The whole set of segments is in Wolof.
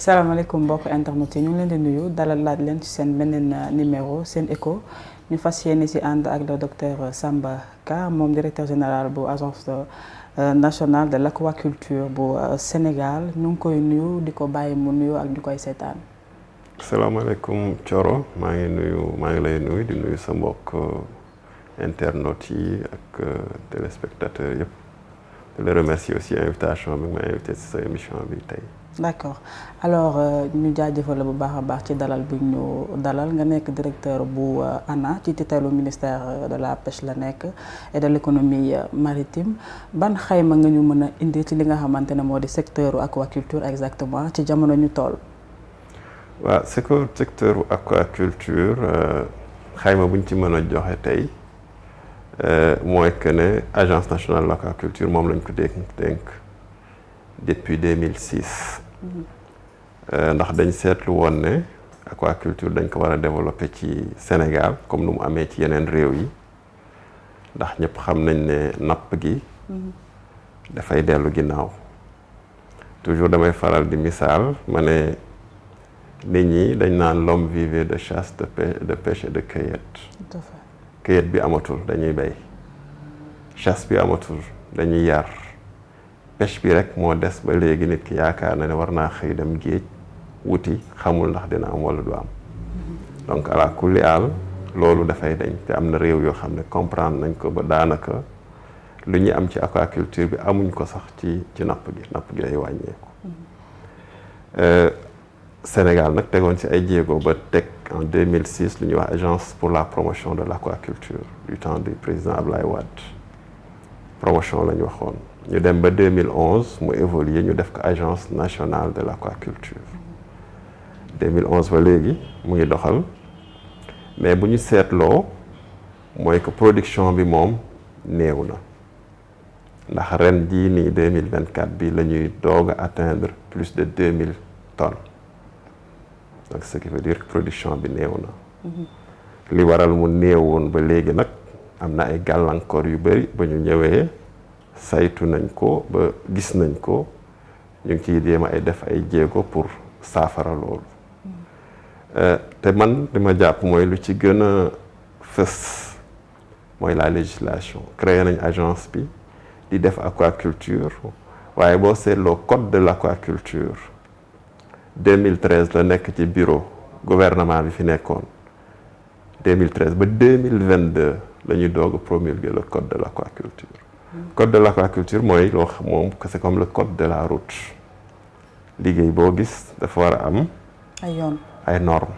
salaamaaleykum mbokk internet yi ñu ngi leen di nuyu dalal laaj leen ci seen beneen numéro seen écho ñu fas yéene ci ànd ak le docteur Samba Ka moom directeur général bu agence nationale de l'aquaculture bu Sénégal ñu ngi koy nuyu di ko bàyyi mu nuyu ak ñu koy seetaan. salaamaaleykum Thioro maa ngi lay nuyu di nuyu sa mbokk internautes yi ak téléspectateurs yëpp di la remercier aussi invitation bi ma invité ci sa émission bi tey. d'accord alors ñu jaajëfal la bu baax a baax ci dalal bu ñu dalal nga nekk directeur bu ANA ci tutelle ministère de la pêche la nekk et de l'économie maritime ban xayma nga ñu mën a indi ci li nga xamante ne moo di secteur aquaculture exactement ci jamono ñu toll. waaw secteur aquaculture xayma bu ñu ci mën a joxe tey mooy que ne agence nationale de l'aquaculture moom lañ ko dénk depuis 2006 ndax dañ seetlu woon ne aquaculture dañ ko war a développer ci Sénégal comme nu mu amee ci yeneen réew yi ndax ñëpp xam nañ ne napp gi dafay dellu ginnaaw toujours damay faral di misaal ma ne nit ñi dañ naan l'homme vivait de chasse de pêche et de cueillette. Tout à fait. cueillette bi amatul dañuy bay chasse bi amatul dañuy yar pêche bi rek moo des ba léegi nit ki yaakaar na ne war naa xëy dem géej wuti xamul ndax dina am wala du am donc ala kulli aal loolu dafay dañ te am na réew yoo xam ne comprendre nañ ko ba daanaka lu ñu am ci aquaculture bi amuñ ko sax ci napp gi day wàññeeku. Sénégal nag tegoon ci ay jéego ba teg en 2006 lu ñuy wax agence pour la promotion de l'aquaculture du temps du président Ablaye Wade promotion la ñu waxoon ñu dem ba 2011 mu évoluer ñu def ko agence nationale de l'aquaculture 2011 ba léegi mu ngi doxal mais bu ñu seetloo mooy que production bi moom néew na ndax ren jii nii 2024 bi la ñuy doog a atteindre plus de 2000 tonnes donc ce qui veut dire que production bi néew na li waral mu néewoon ba léegi nag am na ay gàllankoor yu bari ba ñu ñëwee saytu nañ ko ba gis nañ ko ñu ngi ciy jéem ay def ay jéego pour saafara loolu te man li ma jàpp mooy lu ci gën a fës mooy la législation créé nañ agence bi di def aquaculture waaye boo seetloo code de l'aquaculture 2013 la nekk ci bureau gouvernement bi fi nekkoon 2013 ba 2022 la ñuy doog a promulguer le code de l'aquaculture. Code de l'aquaculture mooy loo xam moom que c'est comme le code de la route liggéey boo gis dafa war a am. ay yoon ay normes.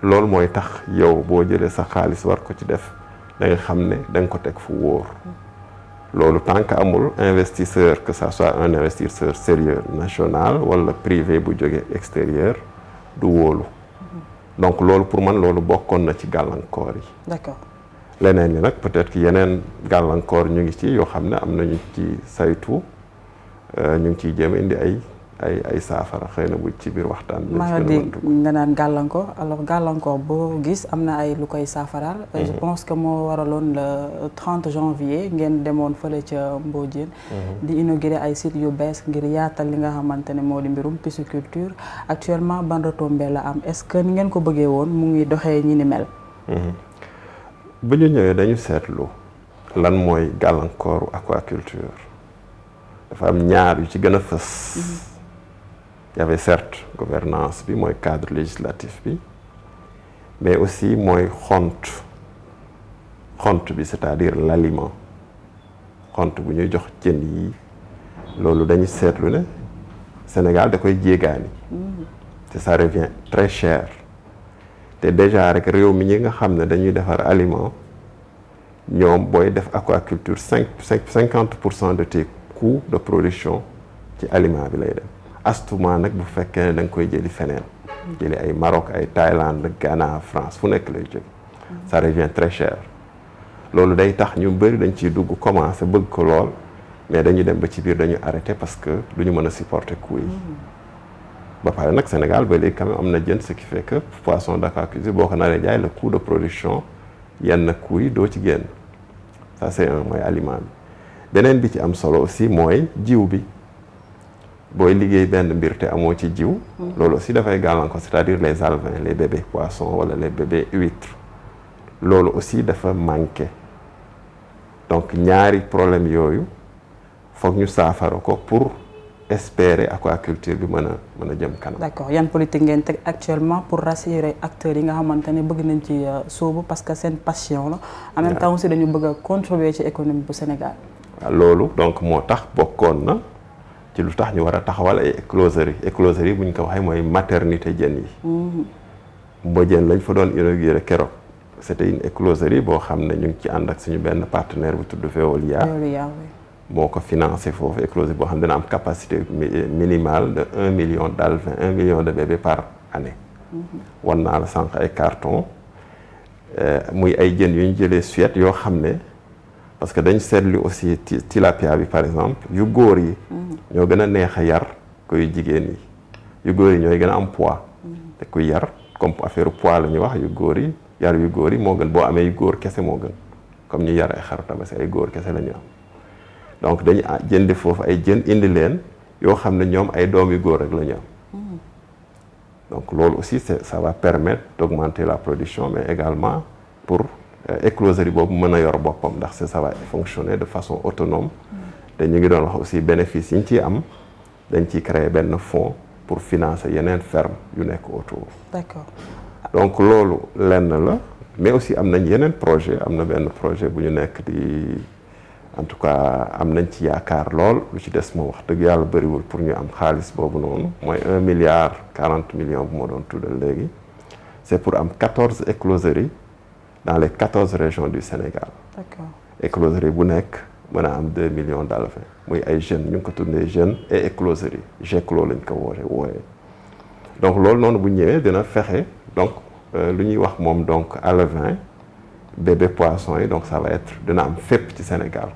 loolu mooy tax yow boo jëlee sa xaalis war ko ci def da nga xam ne da nga ko teg fu wóor. loolu tant que amul investisseur que ça soit un investisseur sérieux national wala privé bu jóge extérieur du wóolu donc loolu pour man loolu bokkoon na ci gàllankoor yi. d'accord leneen ni nag peut-être que yeneen gàllankoor ñu ngi ci yoo xam ne am nañu ci saytu ñu ngi ciy jéem indi ay saafara xëy na bu ci biir waxtaan bi. maa ngi dégg nga naan gàllankoor alors gàllankoor boo gis am na ay lu koy saafaraal. je pense que moo waraloon le 30 janvier ngeen demoon fële ca Mbodiène. di inaugurer ay sites yu bees ngir yaatal li nga xamante ne moo di mbirum pisciculture actuellement ban retombée la am est-ce que ni ngeen ko bëggee woon mu ngi doxee ñi ni mel. bu ñu ñëwee dañu seetlu lan mooy gàllankooru aquaculture dafa am ñaar yu ci gën a fës. Il y avait certes gouvernance bi mooy cadre législatif bi mais aussi mooy xont bi c'est-à-dire l'aliment xont bu ñuy jox jën yi loolu dañu seetlu ne Sénégal da koy jéegaani te ça revient très cher te déjà rek réew mi ñi nga xam ne dañuy defar aliment ñoom booy def aquaculture 50% de tes coûts de production ci aliment bi lay dem astuma nag bu fekkee ne da nga koy jëli feneen jëli ay Maroc ay Thaïlande Ghana France fu nekk lay jóge ça revient très cher loolu day tax ñu bëri dañ ciy dugg commencer bëgg ko lool mais dañuy dem ba ci biir dañu arrêter parce que du ñu mën a supporter coût yi ba pare nag Sénégal ba léegi quand même am na jën ce qui fait que poisson d'aquaculture boo ko naree jaay le coût de production yenn coût yi doo ci génn ça c'est un mooy aliment bi beneen bi ci am solo aussi mooy jiw bi booy liggéey benn mbir te amoo ci jiw loolu aussi dafay gàllankoor c'est-à-dire les alevins les bébés poissons wala les bébés huîtres loolu aussi dafa manqué donc ñaari problème yooyu foog ñu saafara ko pour espérer aquaculture bi mën a jëm kanam. D'accord yan politique ngeen teg actuellement pour rassurer acteurs yi nga xamante ne bëgg nañ ci sóobu parce que seen passion la en même temps aussi dañu bëgg a contribuer ci économie bu Sénégal. waaw loolu donc moo tax bokkoon na ci lu tax ñu war a taxawal ay écloserie bu ñu ko waxee mooy maternité jën yi. Mbodiène lañ fa doon inauguré keroog c'était une écloserie boo xam ne ñu ngi ci ànd ak suñu benn partenaire bu tudd Veolia. moo ko financé foofu écloserie boo xam ne dina am capacité minimale de 1 million d'alevins 1 million de bébés par année. wan naa la sànq ay carton muy ay jën yu ñu jëlee Suède yoo xam ne parce que dañ seetlu aussi tilapia bi par exemple yu góor yi. ñoo gën a neex a yar ko yu jigéen yi yu góor yi ñooy gën a am poids. te kuy yar comme affaire poids la ñuy wax yu góor yi yar yu góor yi moo gën boo amee yu góor kese moo gën comme ñu yar ay xaru tabaski ay góor kese la ñu am. donc dañu jëndi foofu ay jën indi leen yoo xam ne ñoom ay doom yu góor rek la ñu am donc loolu aussi ça va permettre d'augmenter la production mais également pour écloserie boobu mën a yor boppam ndax ça va fonctionner de façon autonome te ñu ngi doon wax aussi bénéfice yi ñu ciy am dañ ciy créer benn fonds pour financer yeneen ferme yu nekk autour. D'accord. donc loolu lenn la mais aussi am nañ yeneen projet am na benn projet bu ñu nekk di en tout cas am nañ ci yaakaar lool lu ci des moom wax dëgg yàlla bëriwul pour ñu am xaalis boobu noonu mooy 1 milliard 40 millions bu ma doon tuddal léegi c'est pour am 14 écloseries dans les 14 régions du Sénégal. D'accord. Écloserie bu nekk mën a am 2 millions d'alevins muy ay jeunes ñu ngi ko tuddee jeunes et écloserie GECLO lañ ko wooyee donc loolu noonu bu ñëwee dina fexe donc lu ñuy wax moom donc alevin bébé poisson yi donc ça va être dina am fépp ci Sénégal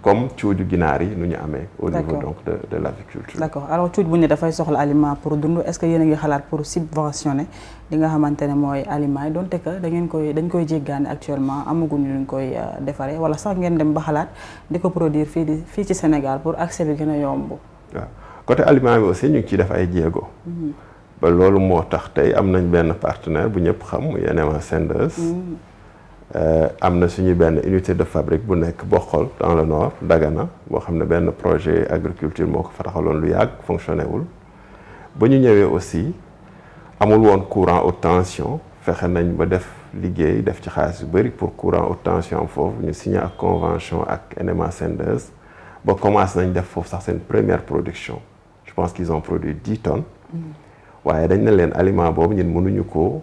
comme cuuju ginaar yi nu ñu amee au niveau donc de l'aviculture. D'accord alors cuuj bu ne dafay soxla aliment pour dund est-ce que yéen a ngi xalaat pour subventionner li nga xamante ne mooy aliments yi donte que dañ koy jéggaane actuellement amaguñu luñ koy defaree wala sax ngeen dem ba xalaat di ko produire fii ci Sénégal pour accès bi gën a yomb. waaw côté aliment bi aussi ñu ngi ciy def ay jéego. ba loolu moo tax tey am nañ benn partenaire bu ñëpp xam muy NMA Senders. am na suñu benn unité de fabrique bu nekk Bokhol dans le nord Dagana boo xam ne benn projet agriculture moo ko fa taxaloon lu yàgg fonctionné wul ba ñu ñëwee aussi amul woon courant haute tension fexe nañ ba def liggéey def ci xaalis yu bëri pour courant haute tension foofu ñu signé ak convention ak NMA Senders ba commencé nañ def foofu sax seen première production je pense qu'ils ont produit 10 tonnes waaye dañ ne leen aliment boobu ñun mënuñu ko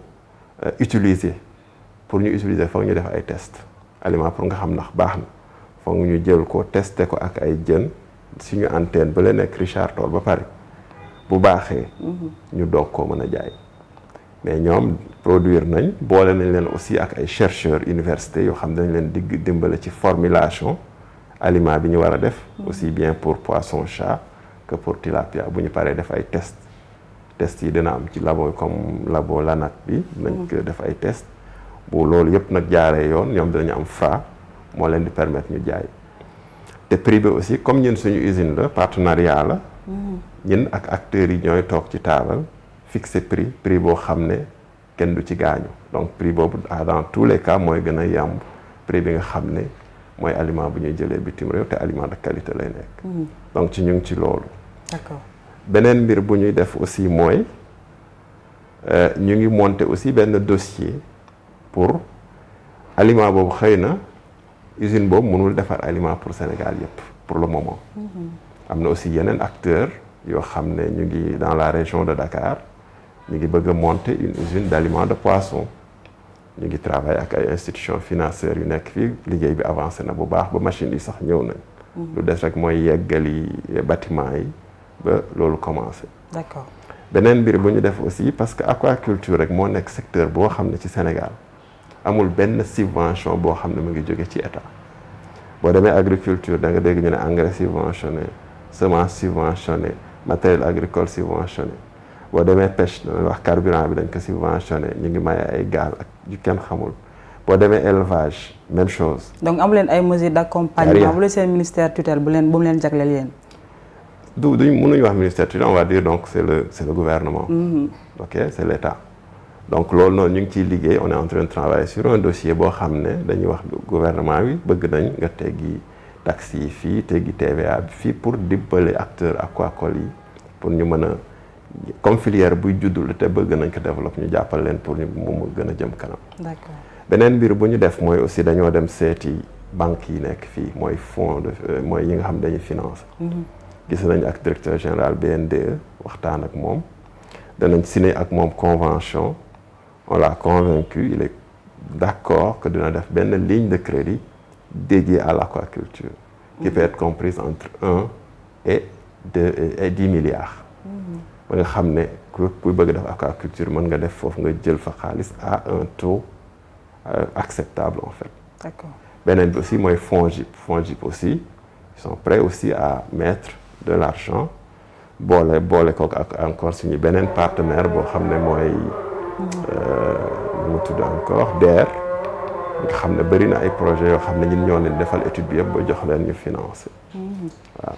utiliser pour ñu utiliser foog ñu def ay test aliment pour nga xam ndax baax na foog ñu jël ko testé ko ak ay jën suñu antenne ba la nekk Richard Toll ba pare bu baaxee ñu doog koo mën a jaay mais ñoom produire nañ boole nañ leen aussi ak ay chercheurs université yoo xam dañ leen dimbale ci formulation aliment bi ñu war a def aussi bien pour poisson chat que pour tilapia bu ñu paree def ay test yi dina am ci labo comme labo LANAT bi nañ ko def ay test bu loolu yëpp nag jaaree yoon ñoom dinañu am Fra moo leen di permettre ñu jaay te prix bi aussi comme ñun suñu usine la partenariat la ñun ak acteurs yi ñooy toog ci taabal fixer prix boo xam ne kenn du ci gaañu donc prix boobu dans tous les cas mooy gën a yàmb prix bi nga xam ne mooy aliment bu ñuy jëlee bitim réew te aliment de qualité lay nekk donc ci ñu ngi ci loolu. D'accord. beneen mbir bu ñuy def aussi mooy ñu ngi monter aussi benn dossier pour aliment boobu xëy na usine boobu mënul defar aliment pour Sénégal yëpp pour le moment. am na aussi yeneen acteurs yoo xam ne ñu ngi dans la région de Dakar ñu ngi bëgg a monter une usine d'aliments de poisson ñu ngi travailler ak ay institutions financières yu nekk fii liggéey bi avancé na bu baax ba machines yi sax ñëw nañ. lu des rek mooy yeggali bâtiment yi ba loolu commencé. D'accord. beneen mbir bu ñu def aussi parce que aquaculture rek moo nekk secteur boo xam ne ci Sénégal amul benn subvention boo xam ne mu ngi jóge ci état boo demee agriculture da nga dégg ñu ne engrais subventionné semence subventionné matériel agricole subventionné boo demee pêche dañuy wax carburant bi dañ ko subventionné ñu ngi maye ay gaal ak yu kenn xamul boo demee élevage même chose. donc amu leen ay mesures d'accompagnement bu leen seen ministère tutelle bu mu leen jagleel yéen. mënuñu wax ministère tutelle, on va dire donc c'est le gouvernement. Ok, c'est l'État. Donc loolu noonu ñu ngi ciy liggéey, on est en train de travailler sur un dossier boo xam ne dañuy wax gouvernement bi bëgg nañ nga teggi taxes yi fii teggi TVA bi fii pour dimbali acteurs aquacoles yi pour ñu mën a comme filière buy juddul te bëgg nañ ko développer ñu jàppal leen pour ñu mu gën a jëm kanam. D'accord. beneen mbir bu ñu def mooy aussi dañoo dem seeti banques yi nekk fii mooy fonds mooy yi nga xam dañuy financer. gis nañ ak directeur général BNDE waxtaan ak moom danañ signer ak moom convention. On l'a convaincu, il est d'accord que dina def benn ligne de crédit dédiée à l'aquaculture qui peut être comprise entre 1 et 10 milliards. ba nga xam ne kuy bëgg def aquaculture mën nga def foofu nga jël fa xaalis à un taux acceptable en fait. D'accord. beneen bi aussi mooy FONGIP aussi ils sont prêts aussi à mettre de l'argent boole ko ak encore suñu beneen partenaire boo xam ne mooy mu tudd encore DER nga xam ne bëri na ay projets yoo xam ne ñun ñoo leen defal étude bi yëpp ba jox leen ñu financer. waaw.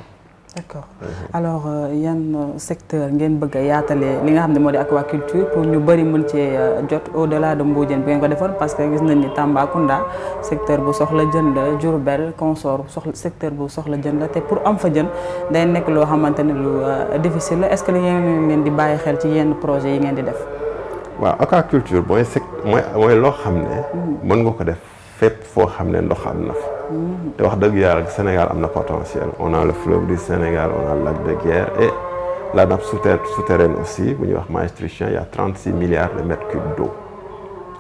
D'accord. Alors yan secteur ngeen bëgg a yaatalee li nga xam ne moo di aquaculture pour ñu bëri mën cee jot au-delà de Mbodiène bi ngeen ko defoon parce que gis nañ ni Tambacounda secteur bu soxla jën la, Diourbel consort soxla secteur bu soxla jën la te pour am fa jën day nekk loo xamante ne lu difficile la est-ce que li ngeen leen di bàyyi xel ci yenn projet yi ngeen di def. waaw aquaculture mooy loo xam ne mën nga ko def fépp foo xam ne ndox am na fa te wax dëgg yàlla Sénégal am na potentiel on a le fleuve du Sénégal on a le lac de Guiers et la nappe souterraine aussi bu ñuy wax Maastrichtien il y a 36 milliards de mètres cubes d'eau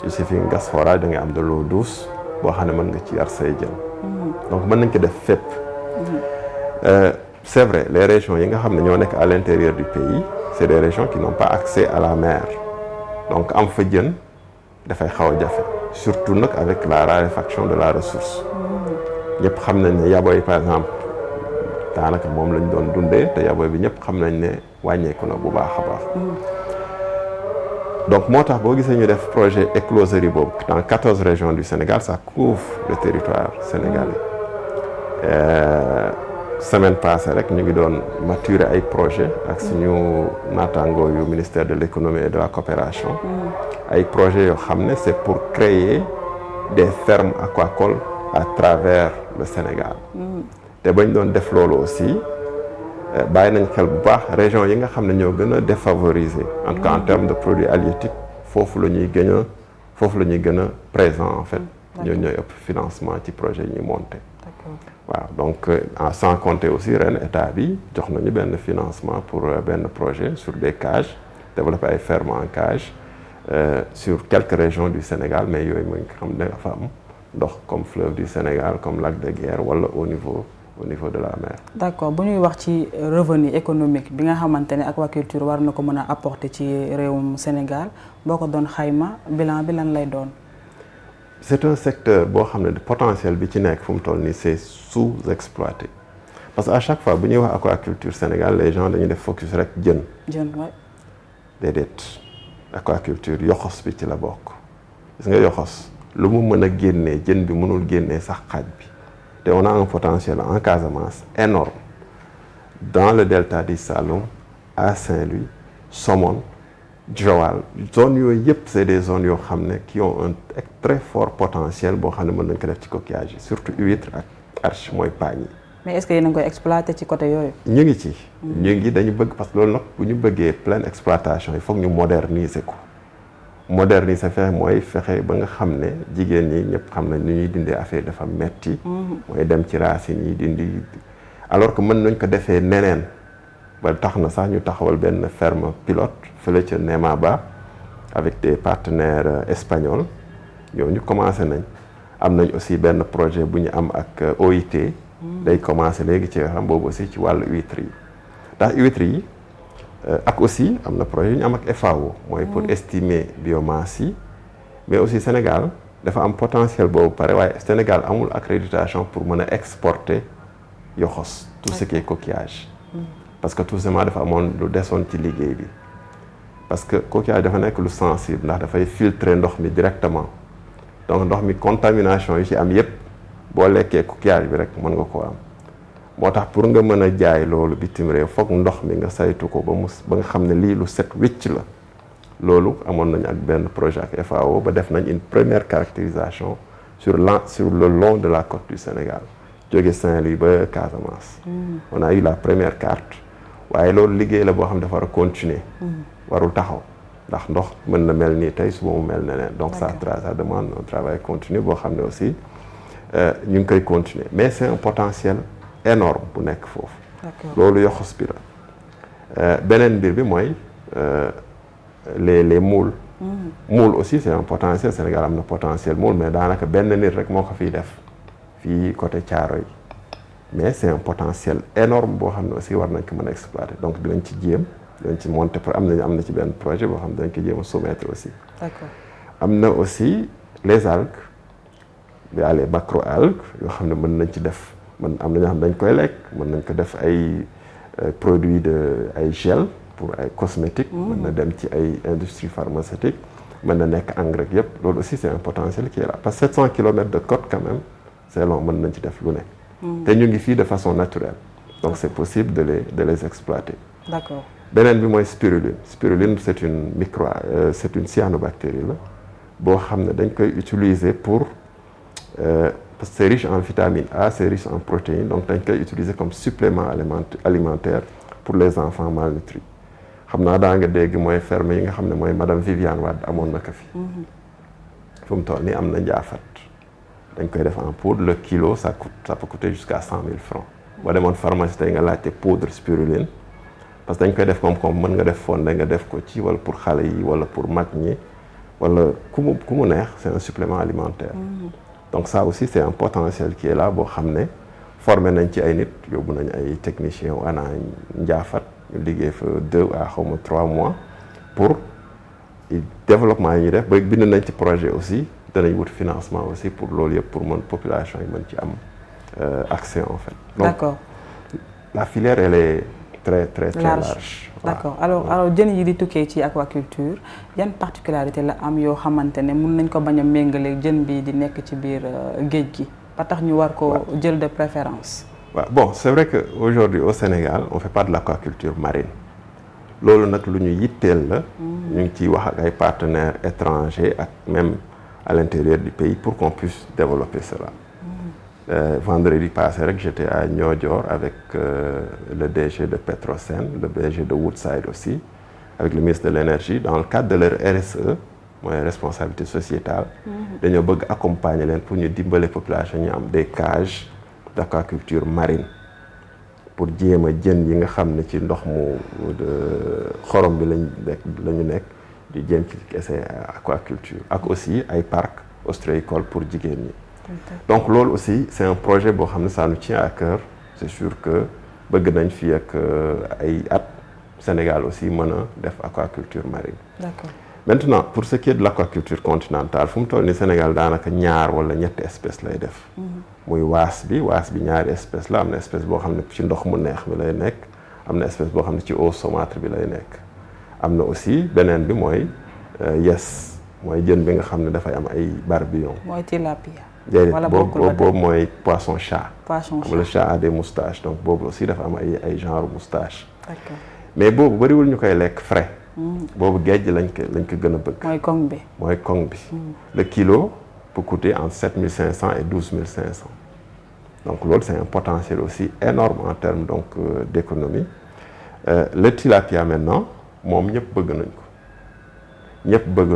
il suffit nga gas forage da ngay am de l'eau douce boo xam ne mën nga ci yar say jën donc mën nañ ko def fépp c'est vrai les régions yi nga xam ne ñoo nekk à l'intérieur du pays c'est des régions qui n'ont pas accès à la mer donc am fa jën dafay xaw a jafe surtout nag avec la raréfaction de la ressource ñëpp xam nañ ne yaboy par exemple daanaka moom lañ doon dundee te yaboy bi ñëpp xam nañ ne wàññeeku na bu baax a baax donc moo tax boo gisee ñu def projet écloserie boobu dans 14 régions du Sénégal ça couvre le territoire sénégalais semaine passée rek ñu ngi doon maturer ay projet ak suñu naataangoo yu ministère de l'économie et de la coopération ay projets yoo xam ne c'est pour créer des fermes aquacoles à travers le Sénégal te bañ doon def loolu aussi bàyyi nañ xel bu baax région yi nga xam ne ñoo gën a défavorisé en tout cas en termes de produits halieutiques foofu la ñuy gën a présent en fait ñoo ñooy ëpp financement ci projet yi ñu monté waaw donc sans compter aussi ren état bi jox nañu benn financement pour benn projet sur des cages développer ay fermes en cage sur quelques régions du Sénégal mais yooyu mooy nga xam ne dafa am ndox comme fleuve du Sénégal comme lac de Guiers wala au niveau de la mer. D'accord bu ñuy wax ci revenu économique bi nga xamante ne aquaculture war na ko mën a apporter ci réewum Sénégal boo ko doon xayma bilan bi lan lay doon. C'est un secteur boo xam ne potentiel bi ci nekk fu mu toll nii c'est sous-exploité parce que à chaque fois bu ñuy wax aquaculture Sénégal les gens dañuy def focus rek jën. waay. déedéet aquaculture yoxos bi ci la bokk gis nga yoxos lu mu mën a génnee jën bi mënul génnee sax xaaj bi te on a un potentiel en Casamance énorme dans le delta du Saloum à Saint-Louis Somone Joal zone yooyu yëpp c'est des zones yoo xam ne qui ont un très fort potentiel boo xam ne mën nañ ko def ci coquillage yi surtout huître ak arche mooy paañ yi. mais est-ce que yéen a ngi koy exploiter ci côté yooyu. ñu ngi ci. ñu ngi dañu bëgg parce que loolu nag bu ñu bëggee pleine exploitation il faut que ñu moderniser ko moderniser fexe mooy fexe ba nga xam ne jigéen ñi ñëpp xam nañ ni ñuy dindee affaire dafa metti mooy dem ci racines yi dindi alors que mën nañ ko defee neneen. ba tax na sax ñu taxawal benn ferme pilote fële ca Nemaba avec des partenaires espagnols ñooñu commencé nañ am nañ aussi benn projet bu ñu am ak OIT day commencé léegi ci xam boobu aussi ci wàllu huîtres yi ndax huîtres yi ak aussi am na projet yu ñu am ak FAO mooy pour estimer biomasse yi mais aussi Sénégal dafa am potentiel boobu pare waaye Sénégal amul accréditation pour mën a exporter yoxos tout ce qui est coquillage parce que tout simplement dafa amoon lu desoon ci liggéey bi parce que coquillage dafa nekk lu sensible ndax dafay filtrer ndox mi directement donc ndox mi contamination yi ci am yépp boo lekkee coquillage bi rek mën nga koo am moo tax pour nga mën a jaay loolu bitim réew foog ndox mi nga saytu ko ba nga xam ne lii lu set wicc la. loolu amoon nañu ak benn projet ak FAO ba def nañ une première caractérisation sur le long de la côte du Sénégal jóge Saint-Louis ba Casamance. On a eu la première carte waaye loolu liggéey la boo xam ne dafa war a continuer. warul taxaw ndax ndox mën na mel nii tey suba mu mel neneen donc ça demande un travail continu boo xam ne aussi ñu ngi koy continuer mais c'est un potentiel énorme bu nekk foofu. loolu yoxos bi la beneen mbir bi mooy les moules. moule aussi c'est un potentiel Sénégal am na potentiel moule mais daanaka benn nit rek moo ko fiy def fii côté Thiaroye mais c'est un potentiel énorme boo xam ne aussi war nañ ko mën a exploiter donc dinañ ci jéem dinañ ci monter am na ci benn projet boo xam ne dañ ko jéem a soumettre aussi. D'accord. am na aussi les algues y a les macro-algues yoo xam ne mën nañ ci def am na ñoo xam ne dañ koy lekk mën nañ ko def ay produits ay gel pour ay cosmétiques. mën na dem ci ay industrie pharmaceutique mën na nekk engrais yëpp loolu aussi c'est un potentiel qui est là parce que 700 kilomètres de côte quand même c'est long mën nañ ci def lu nekk. te ñu ngi fii de façon naturelle donc c'est possible de les exploiter. D'accord. beneen bi mooy spiruline c'est une cyanobactérie la boo xam ne dañ koy utiliser pour parce que c'est riche en vitamine A c'est riche en protéines donc dañ koy utiliser comme supplément alimentaire pour les enfants malnutris xam naa daa nga dégg mooy ferme yi nga xam ne mooy madame Viviane Wade amoon na ko fi. fu mu toll nii am na njaafat dañ koy def en poudre le kilo ça peut coûter jusqu'à 100 000 francs boo demoon pharmacie tey nga laajte poudre spiruline parce que dañ koy def comme mën nga def fonde nga def ko ci wala pour xale yi wala pour mag ñi wala ku mu neex c'est un supplément alimentaire. donc ça aussi c'est un potentiel qui est là boo xam ne formé nañ ci ay nit yóbbu nañ ay techniciens wu ana njaafat ñu liggéey fa 2 à xaw ma 3 mois pour développement yi ñu def ba bind nañ ci projet aussi danañ wut financement aussi pour loolu yëpp pour mën population yi mën ci am accès en fait. donc d'accord. la filière elle est très large. D'accord. alors jën yi di tukkee ci aquaculture yan particularité la am yoo xamante ne mun nañ ko bañ a méngale jën bi di nekk ci biir géej gi ba tax ñu war ko jël de préférence. waaw bon c'est vrai que aujourd'hui au Sénégal on fait pas de l'aquaculture marine loolu nag lu ñu yitteel la. ñu ngi ciy wax ak ay partenaires étrangers ak même à l'intérieur du pays pour qu'on puisse développer cela. Vendredi passé rek j'étais à Niodior avec le DG de Petrosen, le DG de Woodside aussi, avec le ministre de l'énergie dans le cadre de leur RSE mooy responsabilité sociétale. dañoo bëgg accompagner leen pour ñu dimbale population ñu am des cages d'aquaculture marine pour jéem a jën yi nga xam ne ci ndox mu xorom bi lañu nekk di jéem ci essayer aquaculture ak aussi ay parcs ostréicoles pour jigéen ñi. donc loolu aussi c'est un projet boo xam ne ça nous tient à cœur c'est sûr que bëgg nañ fii ak ay at Sénégal aussi mën a def aquaculture marine. D'accord. Maintenant pour ce qui est de l'aquaculture continentale fu mu toll nii Sénégal daanaka ñaar wala ñetti espèces lay def. muy waas bi ñaari espèce la am na espèce boo xam ne ci ndox mu neex bi lay nekk am na espèce boo xam ne ci eau saumâtre bi lay nekk am na aussi beneen bi mooy yes mooy jën bi nga xam ne dafay am ay barbillon. mooy tilapia. déedéet boobu mooy poisson chat. poisson chat le chat a des moustaches donc boobu aussi dafa am ay genre moustache. D'accord. mais boobu bariwul ñu koy lekk frais. boobu géej lañ ko gën a bëgg. mooy kong bi. le kilo peut coûter entre 7 500 et 12 500 donc loolu c'est un potentiel aussi énorme en termes donc d'économie. Le tilapia maintenant moom ñëpp bëgg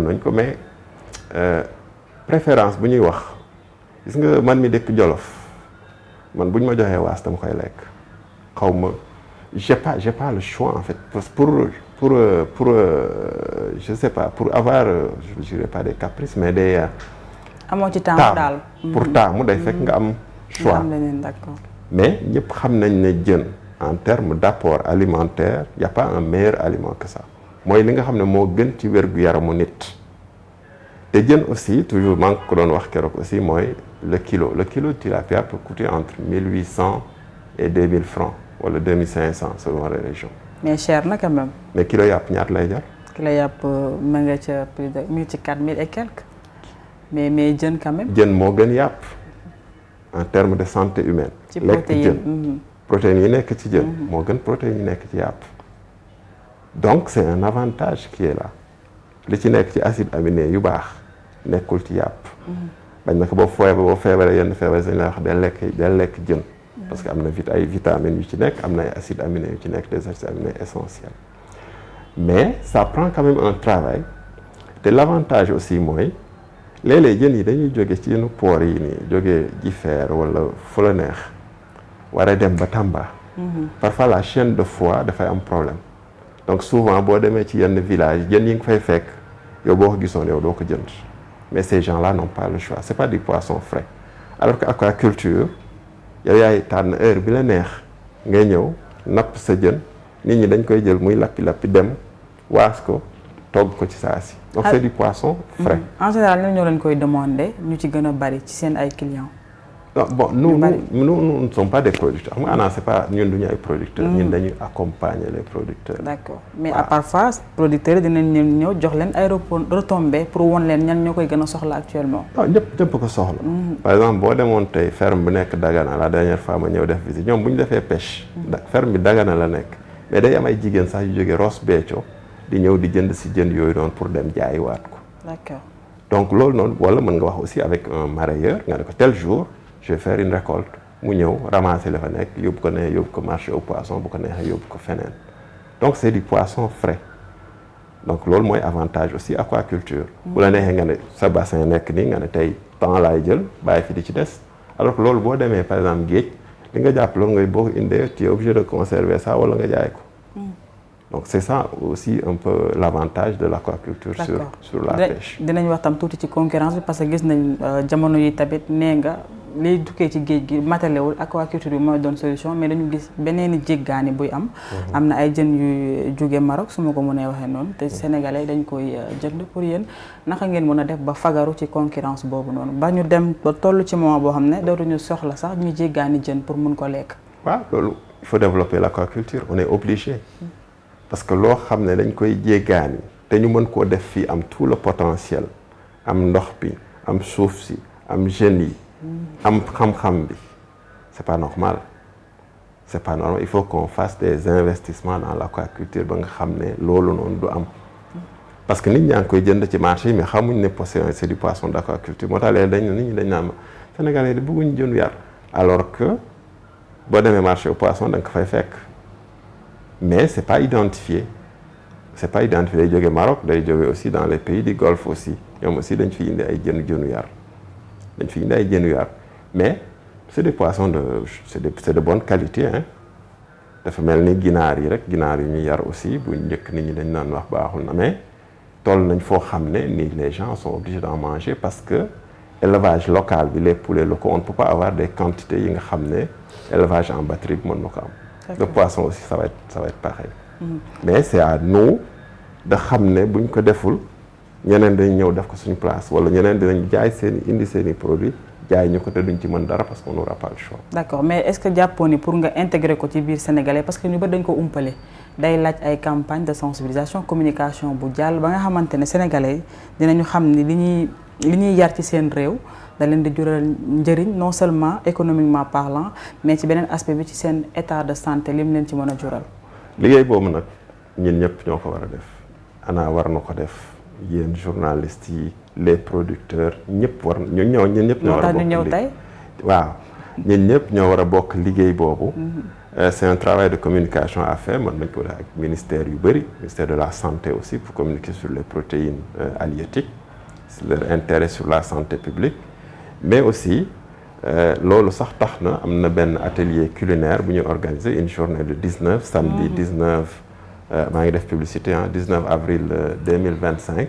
nañ ko mais préférence bu ñuy wax gis nga man mi dëkk Jolof man bu ñu ma joxee waas dama koy lekk xaw ma j'ai pas le choix en fait parce que pour je sais pas pour avoir je dirais pas des caprices mais des amoo ci taamu daal pour taamu day fekk nga am choix d'accord. mais ñëpp xam nañ ne jën en termes d'apport alimentaire y a pas un meilleur aliment que ça mooy li nga xam ne moo gën ci wér-gu-yaramu nit te jën aussi toujours maa ngi ko doon wax keroog aussi mooy le kilo de tilapia peut coûter entre 1800 et 2000 francs wala 2500 selon les régions. mais cher na quand même. mais kilo yàpp ñaata lay jar. kilo yàpp ma nga ca plus de mi ngi ci 4000 et quelques mais jën quand même. jën moo gën yàpp en termes de santé humaine. ci protéine lekk jën protéines yi nekk ci jën moo gën protéines yi nekk ci yàpp. Donc c'est un avantage qui est là li ci nekk ci acide aminé yu baax nekkul ci yàpp. bañ na ko boo feebaree yenn feebar dañ la wax del lekk jën. parce que am na ay vitamines yu ci nekk am na ay acides aminés yu ci nekk des acides aminés essentiels. Mais ça prend quand même un travail te l'avantage aussi mooy léeg-léeg jën yi dañuy jóge ci yenn port yi nii jóge Jifeer wala fu la neex war a dem ba Tamba. Parfois la chaîne de froid dafay am problème. Donc souvent boo demee ci yenn village jën yi nga fay fekk yow boo ko gisoon yow doo ko jënd mais ces gens-là n'ont pas le choix c'est pas du poisson frais alors que aquaculture yow yaay tànn heure bi la neex ngay ñëw napp sa jën nit ñi dañ koy jël muy lappi dem waas ko togg ko ci saa si donc c'est du poisson frais. En général ñoo leen koy demander ñu ci gën a bari ci seen ay clients. Bon nous ne sommes pas des producteurs xam nga ANA c'est pas ñun duñu ay producteurs. ñun dañuy accompagner les producteurs. D'accord mais à parfois producteurs dinañ ñëw jox leen ay retombées pour won leen ñan ñoo koy gën a soxla actuellement. non ñëpp ko soxla. par exemple boo demoon tey ferme bu nekk Dagana la dernière fois ma ñëw def visite ñoom bu ñu defee pêche. ferme bi Dagana la nekk mais day am ay jigéen sax yu jógee Ross Béthio di ñëw di jënd si jën yooyu noonu pour dem jaayiwaat ko. D'accord. Donc loolu noonu wala mën nga wax aussi avec un marailleur nga ne ko tel jour. Je vais faire une récolte mu ñëw ramasser la fa nekk yóbbu ko ne yóbbu ko marché au poisson bu ko neexee yóbbu ko feneen donc c'est du poisson frais donc loolu mooy avantage aussi aquaculture. bu la neexee nga ne sa bassin nekk nii nga ne tey temps laay jël bàyyi fi di ci des alors que loolu boo demee par exemple géej li nga jàpp loolu ngay boo indee tu es obligé de conserver ça wala nga jaay ko. Donc c'est ça aussi un peu l'avantage de l'aquaculture sur la pêche. Dinañ wax tam tuuti ci concurrence bi parce que gis nañ jamono yi tamit nee nga liy dukkee ci géej gi matalewul aquaculture bi mooy doon solution mais dañu gis beneen jéggaani buy am. am na ay jën yu jóge Maroc su ma ko mënee waxee noonu te sénégalais dañ koy jënd pour yéen naka ngeen mën a def ba fagaru ci concurrence boobu noonu ba ñu dem ba toll ci moment boo xam ne dootuñu soxla sax ñu jéggaani jën pour mun ko lekk. waaw loolu il faut développer l'aquaculture on est obligé. Parce que loo xam ne dañ koy jéggaani te ñu mën koo def fii am tout le potentiel am ndox bi am suuf si am jeunes yi am xam-xam bi c'est pas normal il faut qu'on fasse des investissements dans l'aquaculture ba nga xam ne loolu noonu du am parce que nit ñaa ngi koy jënd ci marché yi mais xamuñ ne c'est du poisson d'aquaculture moo tax léegi nit ñi dañ naan Sénégalais di bëgguñ jënd yar alors que boo demee marché au poisson da nga ko fay fekk mais c'est pas identifié day jóge Maroc day jóge aussi dans les pays du Golfe aussi ñoom aussi dañ fi indi ay jënu yar mais c'est des poissons c'est de bonne qualité hein dafa mel ni ginaar yi ñu yar aussi bu njëkk nit ñi dañ naan wax baaxul na mais toll nañ foo xam ne ni les gens sont obligés d'en manger parce que élevage local bi les poulets locaux on ne peut pas avoir des quantités yi nga xam ne élevage en batterie bi mën na ko am. Le poisson aussi ça va être pareil. Mais c'est à nous de xam ne buñ ko deful ñeneen dañ ñëw def ko suñu place wala ñeneen dinañ jaay indi seeni produits jaay ñu ko te duñ ci mën dara parce qu'on n'aura pas le choix. D'accord mais est-ce que jàppoon ni pour nga intégrer ko ci biir sénégalais parce que ñu bëri dañ ko umpale day laaj ay campagne de sensibilisation communication bu jàll ba nga xamante ne sénégalais dinañu xam ni li ñuy yar ci seen réew. da leen di jural njëriñ non seulement économiquement parlant mais ci beneen aspect bi ci seen état de santé lim leen ci mën a jural. liggéey boobu nag ñun ñëpp ñoo ko war a def ANA war na ko def yéen journalistes yi les producteurs ñëpp ñun ñëpp ñoo war a bokk ñëw tey. waaw ñun ñëpp ñoo war a bokk liggéey boobu. C'est un travail de communication à faire mën nañ ko def ak ministère yu bëri ministère de la santé aussi pour communiquer sur les protéines halieutiques leur intérêt sur la santé publique. Mais aussi loolu sax tax na am na benn atelier culinaire bu ñu organiser une journée le 19 samedi 19 maa ngi def publicité 19 avril 2025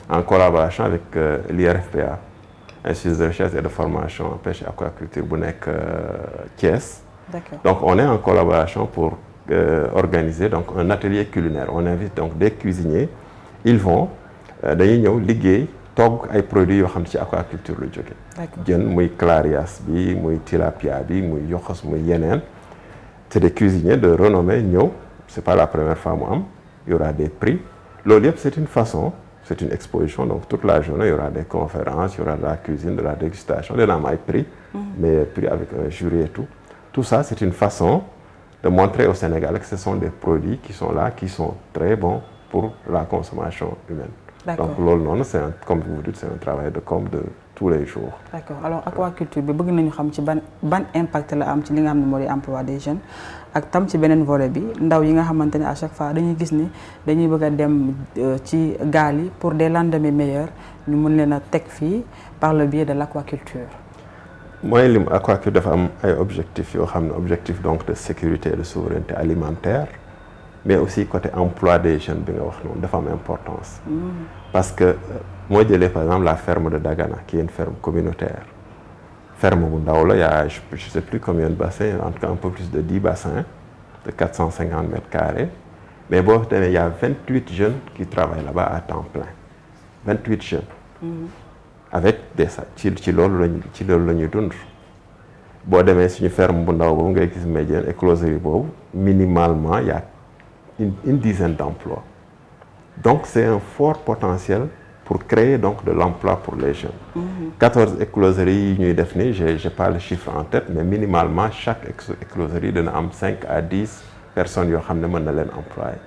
en collaboration avec l'IRFPA Institut de recherche et de formation en pêche et aquaculture bu nekk Thiès. D'accord. Donc on est en collaboration pour organiser donc un atelier culinaire on invite donc des cuisiniers ils vont dañuy ñëw liggéey togg ay produits yoo xam ci aquaculture lu jóge jën muy clarias bi muy tilapia bi muy yoxos muy yeneen c'est des cuisiniers de renommée ñëw c'est pas la première fois mu am il y aura des prix loolu yëpp c'est une façon c'est une exposition donc toute la journée il y aura des conférences il y aura de la cuisine de la dégustation dina am ay prix mais prix avec un jury et tout tout ça c'est une façon de montrer au Sénégal que ce sont des produits qui sont là, qui sont très bons pour la consommation humaine. D'accord. Donc loolu noonu c'est comme vous dites, c'est un travail de com de tous les jours. D'accord. Alors aquaculture bi bëgg nañu xam ci ban impact la am ci li nga xam ne moo di emploi des jeunes ak tam ci beneen volet bi ndaw yi nga xamante ne à chaque fois dañuy gis ni dañuy bëgg a dem ci gaal yi pour des lendemains meilleurs ñu mën leen a teg fii par le biais de l'aquaculture. mooy lim aquaculture dafa am ay objectifs yoo xam ne objectif donc de sécurité et de souveraineté alimentaire mais aussi côté emploi des jeunes bi nga wax noonu dafa am importance. Parce que moo jëlee par exemple la ferme de Dagana qui est une ferme communautaire ferme bu ndaw la y a je sais plus combien de bassins en tout cas un peu plus de 10 bassins de 450 mètres carrés mais boo demee y a 28 jeunes qui travaillent là-bas à temps plein 28 jeunes. Avec des ci loolu la ñuy dund boo demee suñu ferme bu ndaw boobu ngay gis médiane écloserie boobu minimalement y a une dizaine d'emplois donc c'est un fort potentiel pour créer donc de l'emploi pour les jeunes. 14 écloseries yi ñuy def ni j'ai pas le chiffre en tête mais minimalement chaque écloserie dina am 5 à 10 personnes yoo xam ne mën na leen employer.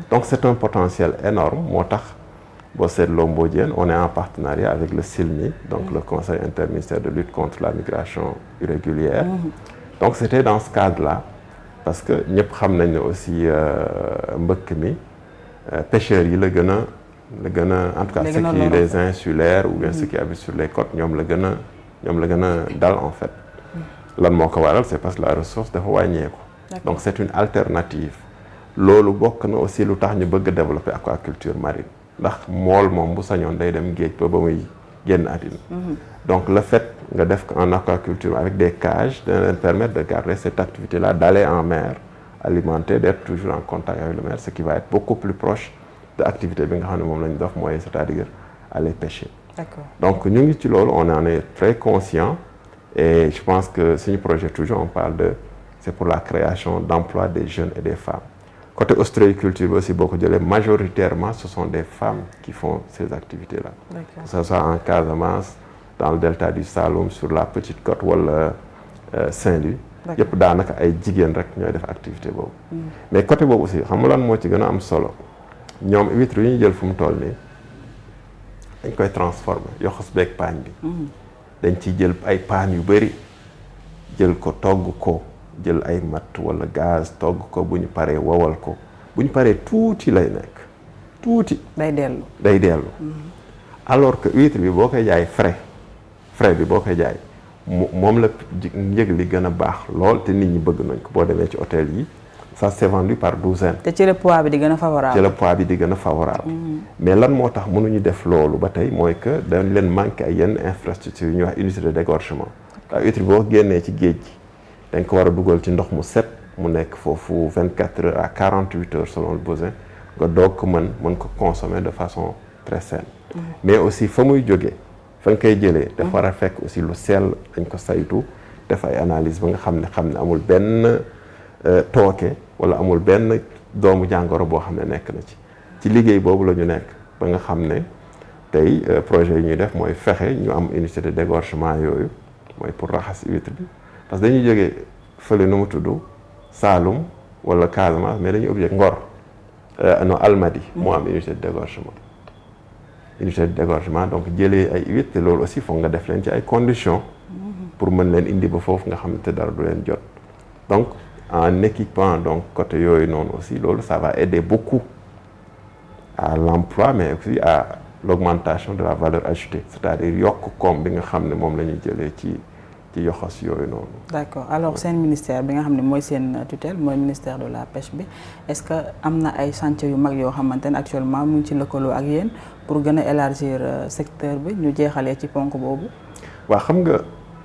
Donc c'est un potentiel énorme moo tax boo seetloo Mbodiène on est en partenariat avec le CILMI donc le conseil interministériel de lutte contre la migration irrégulière. Donc c'était dans ce cadre-là parce que ñëpp xam nañ ne aussi mbëkk mi pêcheurs yi la gën a en tout cas ceux qui les insulaires ou bien ceux qui habitent sur les côtes ñoom la gën a dal en fait. Lan moo ko waral c'est parce que la ressource dafa wàññeeku. Donc c'est une alternative. Loolu bokk na aussi lu tax ñu bëgg a développer aquaculture marine. Ndax mool moom bu sañoon day dem géej ba muy génn àddina. Donc le fait nga def ko en aquaculture avec des cages dina leen permettre de garder cette activité-là, d'aller en mer, alimenter, d'être toujours en contact avec le mer, ce qui va être beaucoup plus proche de activité bi nga xam ne moom la ñu def mooy c'est-à-dire aller pêcher. D'accord. Donc ñu ngi ci loolu on en est très conscient et je pense que suñu projet toujours on parle de c'est pour la création d'emplois des jeunes et des femmes. Côté ostréiculture bi aussi boo ko jëlee majoritairement ce sont des femmes qui font ces activités-là. D'accord. Que ce soit en Casamance, dans le delta du Saloum, sur la Petite Côte wala Saint-Louis. yëpp daanaka ay jigéen rek ñooy def activité boobu. Mais côté boobu aussi xam nga lan moo ci gën a am solo ñoom huîtres yi ñu jël fu mu toll nii dañ koy transformer yoxos beeg paañ bi. dañ ciy jël ay paan yu bëri jël ko togg ko. jël ay matt wala gaz togg ko bu ñu paree wowal ko bu ñu paree tuuti lay nekk tuuti. day dellu. Alors que huître bi boo koy jaay frais bi boo koy jaay moom la njëg li gën a baax lool te nit ñi bëgg nañ ko boo demee ci hôtel yi ça c'est vendu par douzaine. te ci la poids bi di gën a favorable. Mais lan moo tax mënuñu def loolu ba tey mooy que dañ leen manqué ay yenn infrastructure yu ñuy wax unité de dégorgement. waaye huître boo génnee ci géej gi. dañ ko war a dugal ci ndox mu set mu nekk foofu 24 heures à 48 heures selon le besoin nga doog ko mën ko consommer de façon très saine. Mais aussi fa muy jógee fa nga koy jëlee. dafa war a fekk aussi lu sell dañ ko saytu def ay analyse ba nga xam ne amul benn tooke wala amul benn doomu jàngoro boo xam ne nekk na ci liggéey boobu la ñu nekk ba nga xam ne tey projet yi ñuy def mooy fexe ñu am unité de dégorgement yooyu mooy pour raxas huître bi. Parce que dañuy jógee fële nu mu tudd Saloum wala Casamance mais dañuy obligé Ngor non Almadi moo am unité de dégorgement donc jëlee ay huîtres te loolu aussi foog nga def leen ci ay conditions pour mën leen indi ba foofu nga xam ne te dara du leen jot donc en équipant donc côté yooyu noonu aussi loolu ça va aider beaucoup à l'emploi mais aussi à l'augmentation de la valeur ajoutée c'est-à-dire yokk koom bi nga xam ne moom la ñuy jëlee ci yoxos yooyu noonu. D'accord. Alors seen ministère bi nga xam ne mooy seen tutelle mooy ministère de la pêche bi est-ce que am na ay chantier yu mag yoo xamante ne actuellement mu ngi ci lëkkaloo ak yéen pour gën a élargir secteur bi ñu jeexalee ci ponk boobu. waaw xam nga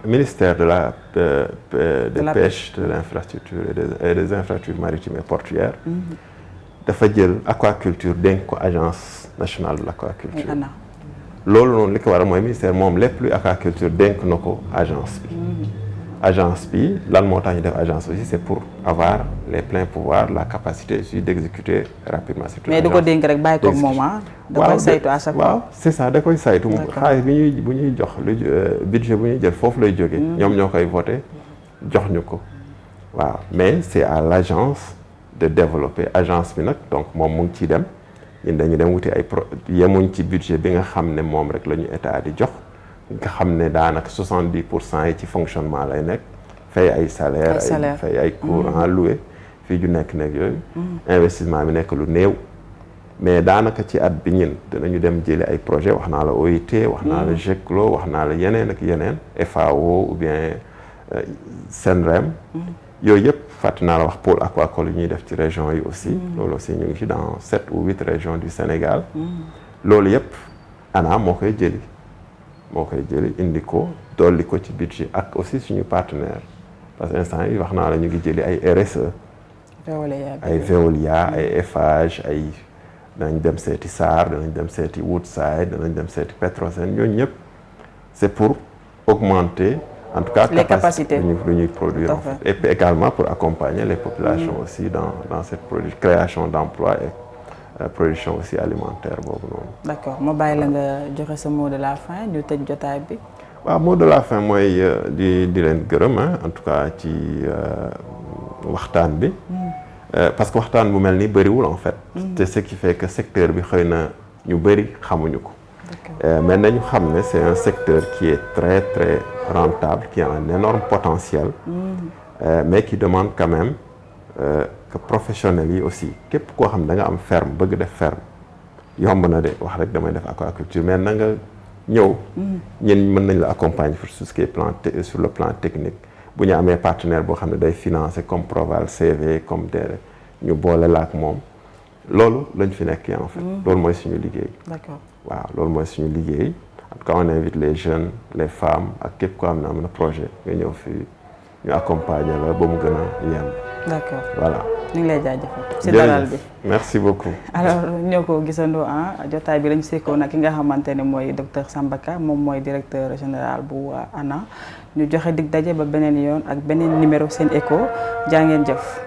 ministère de la pêche de l'infrastructure et des infrastructures maritimes et portuaires. dafa jël aquaculture dénk ko agence nationale de l'aquaculture. loolu noonu li ko waral mooy ministère moom lépp luy aquaculture dénk na ko agence bi. agence bi lan moo tax ñu def agence aussi c'est pour avoir les pleins pouvoirs la capacité aussi d'exécuter rapidement. mais du ko dénk rek bàyyi ko moom da koy saytu à chaque fois. waaw c'est ça da koy saytu. xaalis bu ñuy jox budget bu ñuy jël foofu lay jógee. ñoom ñoo koy voté jox ñu ko waaw mais c'est à l'agence de développer agence bi nag donc moom mu ngi ciy dem ñun dañu dem wuti ay yemuñ ci budget bi nga xam ne moom rek la ñu état di jox nga xam ne daanaka 70% yi ci fonctionnement lay nekk fay ay salaire fay ay courant loué fii ju nekk yooyu investissement bi nekk lu néew mais daanaka ci at bi ñun dinañu dem jëli ay projet wax naa la OIT wax naa la GECLO wax naa la yeneen ak yeneen FAO ou bien SENREM yooyu yëpp fàtte naa la wax pôle aquacole yi ñuy def ci région yi aussi loolu aussi ñu ngi ci dans 7 ou 8 régions du Sénégal loolu yëpp ANA moo koy jëli indi ko dolli ko ci budget ak aussi suñu partenaire parce que instant yi wax naa la ñu ngi jëli ay RSE ay Veolia ay Eiffage ay danañ dem seeti SAR danañ dem seeti Woodside danañ dem seeti Petrosen ñooñu ñëpp c'est pour augmenter en tout cas les capacités lu ñuy produire en fait. Et puis également pour accompagner les populations aussi dans cette création d'emplois et production aussi alimentaire boobu noonu. D'accord ma bàyyi la nga joxe sa mot de la fin ñu tëj jotaay bi. waaw mot de la fin mooy di leen gërëm en tout cas ci waxtaan bi. Parce que waxtaan bu mel ni bëriwul en fait. C'est ce qui fait que secteur bi xëy na ñu bëri xamuñu ko. Mais nañu xam ne c'est un secteur qui est très très rentable, qui a un énorme potentiel, mais qui demande quand même que professionnels yi aussi képp koo xam da nga am ferme bëgg def ferme yomb na de wax rek damay def aquaculture mais na nga ñëw ñun mën nañ la accompagner sur tout ce qui est sur le plan technique bu ñu amee partenaire boo xam ne day financer comme Proval CV comme DER ñu boole la ak moom loolu lañ fi nekk en fait loolu mooy suñu liggéey. D'accord waaw loolu mooy suñu liggéey en tout cas on invite les jeunes les femmes ak képp koo xam ne am na projet nga ñëw fii ñu accompagner la ba mu gën a yem. D'accord voilà. ñu ngi lay jaajëfal ci dalal bi merci beaucoup. alors ñoo ko gisandoo jotaay bi lañu sekkoo nag ki nga xamante ne mooy docteur Samba Ka moom mooy directeur général bu ANA ñu joxe dig daje ba beneen yoon ak beneen numéro Sene Echo jaa ngeen jëf.